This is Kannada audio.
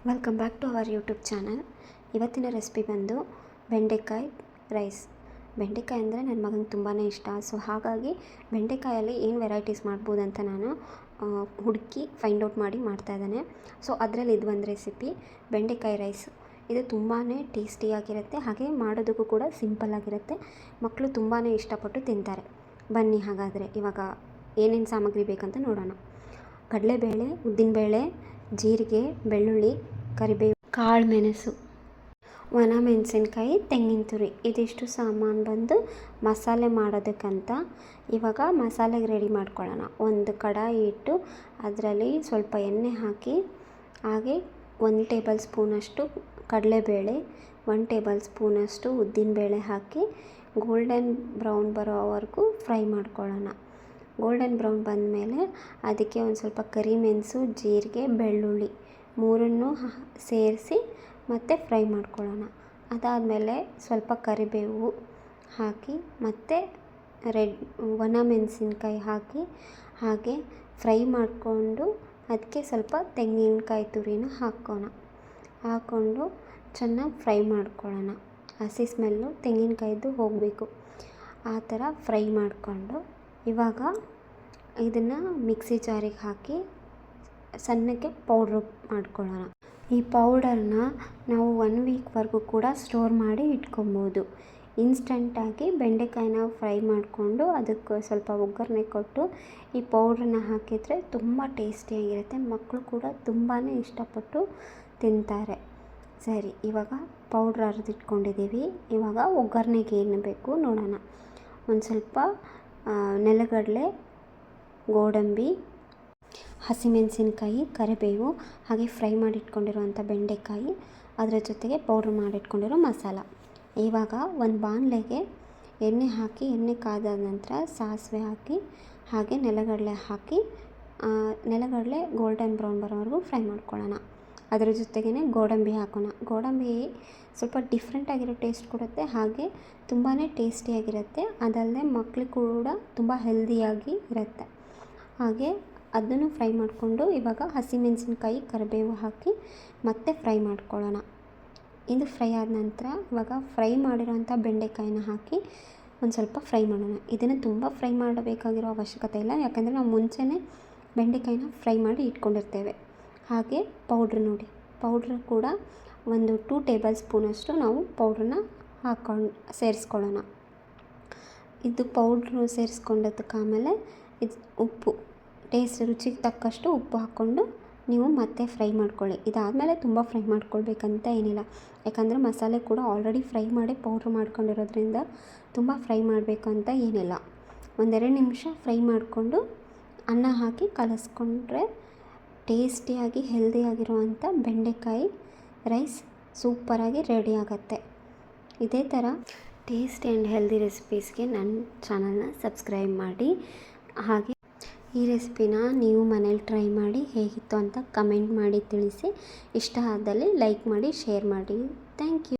Welcome back to our YouTube channel. ಇವತ್ತಿನ ರೆಸಿಪಿ ಬಂದು ಬೆಂಡೆಕಾಯಿ ರೈಸ್. ಬೆಂಡೆಕಾಯಿ ಅಂದರೆ ನನ್ನ ಮಗನಿಗೆ ತುಂಬಾ ಇಷ್ಟ. ಸೊ ಹಾಗಾಗಿ ಬೆಂಡೆಕಾಯಲ್ಲಿ ಏನು ವೆರೈಟೀಸ್ ಮಾಡ್ಬೋದು ಅಂತ ನಾನು ಹುಡುಕಿ ಫೈಂಡ್ ಔಟ್ ಮಾಡಿ ಮಾಡ್ತಾಯಿದ್ದಾನೆ. ಸೊ ಅದರಲ್ಲಿ ಇದು ಒಂದು ರೆಸಿಪಿ ಬೆಂಡೆಕಾಯಿ ರೈಸ್. ಇದು ತುಂಬಾ ಟೇಸ್ಟಿಯಾಗಿರುತ್ತೆ, ಹಾಗೆ ಮಾಡೋದಕ್ಕೂ ಕೂಡ ಸಿಂಪಲ್ ಆಗಿರುತ್ತೆ. ಮಕ್ಕಳು ತುಂಬಾ ಇಷ್ಟಪಟ್ಟು ತಿಂತಾರೆ. ಬನ್ನಿ ಹಾಗಾದರೆ ಇವಾಗ ಏನೇನು ಸಾಮಗ್ರಿ ಬೇಕಂತ ನೋಡೋಣ. ಕಡಲೆಬೇಳೆ, ಉದ್ದಿನಬೇಳೆ, ಜೀರಿಗೆ, ಬೆಳ್ಳುಳ್ಳಿ, ಕರಿಬೇವು, ಕಾಳು ಮೆಣಸು, ಒಣ ಮೆಣಸಿನ್ಕಾಯಿ, ತೆಂಗಿನ ತುರಿ, ಇದಿಷ್ಟು ಸಾಮಾನು ಬಂದು ಮಸಾಲೆ ಮಾಡೋದಕ್ಕಂತ. ಇವಾಗ ಮಸಾಲೆಗೆ ರೆಡಿ ಮಾಡ್ಕೊಳ್ಳೋಣ. ಒಂದು ಕಡಾಯಿ ಇಟ್ಟು ಅದರಲ್ಲಿ ಸ್ವಲ್ಪ ಎಣ್ಣೆ ಹಾಕಿ, ಹಾಗೆ 1 ಟೇಬಲ್ ಸ್ಪೂನಷ್ಟು ಕಡಲೆಬೇಳೆ, 1 ಟೇಬಲ್ ಸ್ಪೂನಷ್ಟು ಉದ್ದಿನಬೇಳೆ ಹಾಕಿ ಗೋಲ್ಡನ್ ಬ್ರೌನ್ ಬರೋವರೆಗೂ ಫ್ರೈ ಮಾಡ್ಕೊಳ್ಳೋಣ. ಗೋಲ್ಡನ್ ಬ್ರೌನ್ ಬಂದಮೇಲೆ ಅದಕ್ಕೆ ಒಂದು ಸ್ವಲ್ಪ ಕರಿಮೆಣಸು, ಜೀರಿಗೆ, ಬೆಳ್ಳುಳ್ಳಿ ಮೂರನ್ನು ಸೇರಿಸಿ ಮತ್ತೆ ಫ್ರೈ ಮಾಡ್ಕೊಳ್ಳೋಣ. ಅದಾದಮೇಲೆ ಸ್ವಲ್ಪ ಕರಿಬೇವು ಹಾಕಿ ಮತ್ತು ಒಣ ಮೆಣಸಿನ್ಕಾಯಿ ಹಾಕಿ ಹಾಗೆ ಫ್ರೈ ಮಾಡಿಕೊಂಡು ಅದಕ್ಕೆ ಸ್ವಲ್ಪ ತೆಂಗಿನಕಾಯಿ ತುರಿನ ಹಾಕ್ಕೊಂಡು ಚೆನ್ನಾಗಿ ಫ್ರೈ ಮಾಡ್ಕೊಳ್ಳೋಣ. ಹಸಿ ಸ್ಮೆಲ್ಲು ತೆಂಗಿನಕಾಯಿದು ಹೋಗಬೇಕು. ಆ ಥರ ಫ್ರೈ ಮಾಡಿಕೊಂಡು ಇವಾಗ ಇದನ್ನು ಮಿಕ್ಸಿ ಜಾರಿಗೆ ಹಾಕಿ ಸಣ್ಣಕ್ಕೆ ಪೌಡ್ರ್ ಮಾಡ್ಕೊಳ್ಳೋಣ. ಈ ಪೌಡರ್ನ ನಾವು 1 ವೀಕ್ವರೆಗೂ ಕೂಡ ಸ್ಟೋರ್ ಮಾಡಿ ಇಟ್ಕೊಬೋದು. ಇನ್ಸ್ಟಂಟಾಗಿ ಬೆಂಡೆಕಾಯಿನ ಫ್ರೈ ಮಾಡಿಕೊಂಡು ಅದಕ್ಕೆ ಸ್ವಲ್ಪ ಒಗ್ಗರಣೆ ಕೊಟ್ಟು ಈ ಪೌಡ್ರನ್ನ ಹಾಕಿದರೆ ತುಂಬ ಟೇಸ್ಟಿಯಾಗಿರುತ್ತೆ. ಮಕ್ಕಳು ಕೂಡ ತುಂಬಾ ಇಷ್ಟಪಟ್ಟು ತಿಂತಾರೆ. ಸರಿ, ಇವಾಗ ಪೌಡ್ರ್ ಅರೆದಿಟ್ಕೊಂಡಿದ್ದೀವಿ. ಇವಾಗ ಒಗ್ಗರಣೆಗೆ ಏನು ಬೇಕು ನೋಡೋಣ. ಒಂದು ಸ್ವಲ್ಪ ನೆಲಗಡಲೆ, ಗೋಡಂಬಿ, ಹಸಿಮೆಣಸಿನ್ಕಾಯಿ, ಕರಿಬೇವು, ಹಾಗೆ ಫ್ರೈ ಮಾಡಿಟ್ಕೊಂಡಿರುವಂಥ ಬೆಂಡೆಕಾಯಿ, ಅದರ ಜೊತೆಗೆ ಪೌಡ್ರ್ ಮಾಡಿಟ್ಕೊಂಡಿರೋ ಮಸಾಲ. ಇವಾಗ ಒಂದು ಬಾಣಲೆಗೆ ಎಣ್ಣೆ ಹಾಕಿ, ಎಣ್ಣೆ ಕಾದಾದ ನಂತರ ಸಾಸಿವೆ ಹಾಕಿ ಹಾಗೆ ನೆಲಗಡಲೆ ಹಾಕಿ ನೆಲಗಡಲೆ ಗೋಲ್ಡನ್ ಬ್ರೌನ್ ಬರೋವರೆಗೂ ಫ್ರೈ ಮಾಡ್ಕೊಳ್ಳೋಣ. ಅದರ ಜೊತೆಗೇ ಗೋಡಂಬಿ ಹಾಕೋಣ. ಗೋಡಂಬಿ ಸ್ವಲ್ಪ ಡಿಫ್ರೆಂಟಾಗಿರೋ ಟೇಸ್ಟ್ ಕೊಡುತ್ತೆ, ಹಾಗೆ ತುಂಬಾ ಟೇಸ್ಟಿಯಾಗಿರುತ್ತೆ. ಅದಲ್ಲದೆ ಮಕ್ಕಳಿಗೆ ಕೂಡ ತುಂಬ ಹೆಲ್ದಿಯಾಗಿ ಇರುತ್ತೆ. ಹಾಗೆ ಅದನ್ನು ಫ್ರೈ ಮಾಡಿಕೊಂಡು ಇವಾಗ ಹಸಿಮೆಣಸಿನ್ಕಾಯಿ, ಕರಿಬೇವು ಹಾಕಿ ಮತ್ತೆ ಫ್ರೈ ಮಾಡ್ಕೊಳ್ಳೋಣ. ಇದು ಫ್ರೈ ಆದ ನಂತರ ಇವಾಗ ಫ್ರೈ ಮಾಡಿರೋಂಥ ಬೆಂಡೆಕಾಯಿನ ಹಾಕಿ ಒಂದು ಸ್ವಲ್ಪ ಫ್ರೈ ಮಾಡೋಣ. ಇದನ್ನು ತುಂಬ ಫ್ರೈ ಮಾಡಬೇಕಾಗಿರೋ ಅವಶ್ಯಕತೆ ಇಲ್ಲ, ಯಾಕಂದರೆ ನಾವು ಮುಂಚೆನೇ ಬೆಂಡೆಕಾಯಿನ ಫ್ರೈ ಮಾಡಿ ಇಟ್ಕೊಂಡಿರ್ತೇವೆ. ಹಾಗೆ ಪೌಡ್ರ್ ಪೌಡ್ರ್ ಕೂಡ ಒಂದು 2 ಟೇಬಲ್ ಸ್ಪೂನಷ್ಟು ನಾವು ಪೌಡ್ರನ್ನ ಸೇರಿಸ್ಕೊಳ್ಳೋಣ. ಇದು ಪೌಡ್ರು ಸೇರಿಸ್ಕೊಂಡದಕ್ಕೆ ಆಮೇಲೆ ಇದು ಉಪ್ಪು, ರುಚಿಗೆ ತಕ್ಕಷ್ಟು ಉಪ್ಪು ಹಾಕ್ಕೊಂಡು ನೀವು ಮತ್ತೆ ಫ್ರೈ ಮಾಡ್ಕೊಳ್ಳಿ. ಇದಾದಮೇಲೆ ತುಂಬ ಫ್ರೈ ಮಾಡ್ಕೊಳ್ಬೇಕಂತ ಏನಿಲ್ಲ, ಯಾಕಂದರೆ ಮಸಾಲೆ ಕೂಡ ಆಲ್ರೆಡಿ ಫ್ರೈ ಮಾಡಿ ಪೌಡ್ರ್ ಮಾಡ್ಕೊಂಡಿರೋದ್ರಿಂದ ತುಂಬ ಫ್ರೈ ಮಾಡಬೇಕು ಅಂತ ಏನಿಲ್ಲ. 1-2 ನಿಮಿಷ ಫ್ರೈ ಮಾಡಿಕೊಂಡು ಅನ್ನ ಹಾಕಿ ಕಲಸ್ಕೊಂಡ್ರೆ ಟೇಸ್ಟಿಯಾಗಿ ಹೆಲ್ದಿಯಾಗಿರುವಂಥ ಬೆಂಡೆಕಾಯಿ ರೈಸ್ ಸೂಪರಾಗಿ ರೆಡಿ ಆಗುತ್ತೆ. ಇದೇ ಥರ ಟೇಸ್ಟಿ ಆ್ಯಂಡ್ ಹೆಲ್ದಿ ರೆಸಿಪೀಸ್ಗೆ ನನ್ನ ಚಾನಲ್ನ ಸಬ್ಸ್ಕ್ರೈಬ್ ಮಾಡಿ. ಹಾಗೆ ಈ ರೆಸಿಪಿನ ನೀವು ಮನೇಲಿ ಟ್ರೈ ಮಾಡಿ ಹೇಗಿತ್ತು ಅಂತ ಕಮೆಂಟ್ ಮಾಡಿ ತಿಳಿಸಿ. ಇಷ್ಟ ಆದಲ್ಲಿ ಲೈಕ್ ಮಾಡಿ, ಶೇರ್ ಮಾಡಿ. Thank you.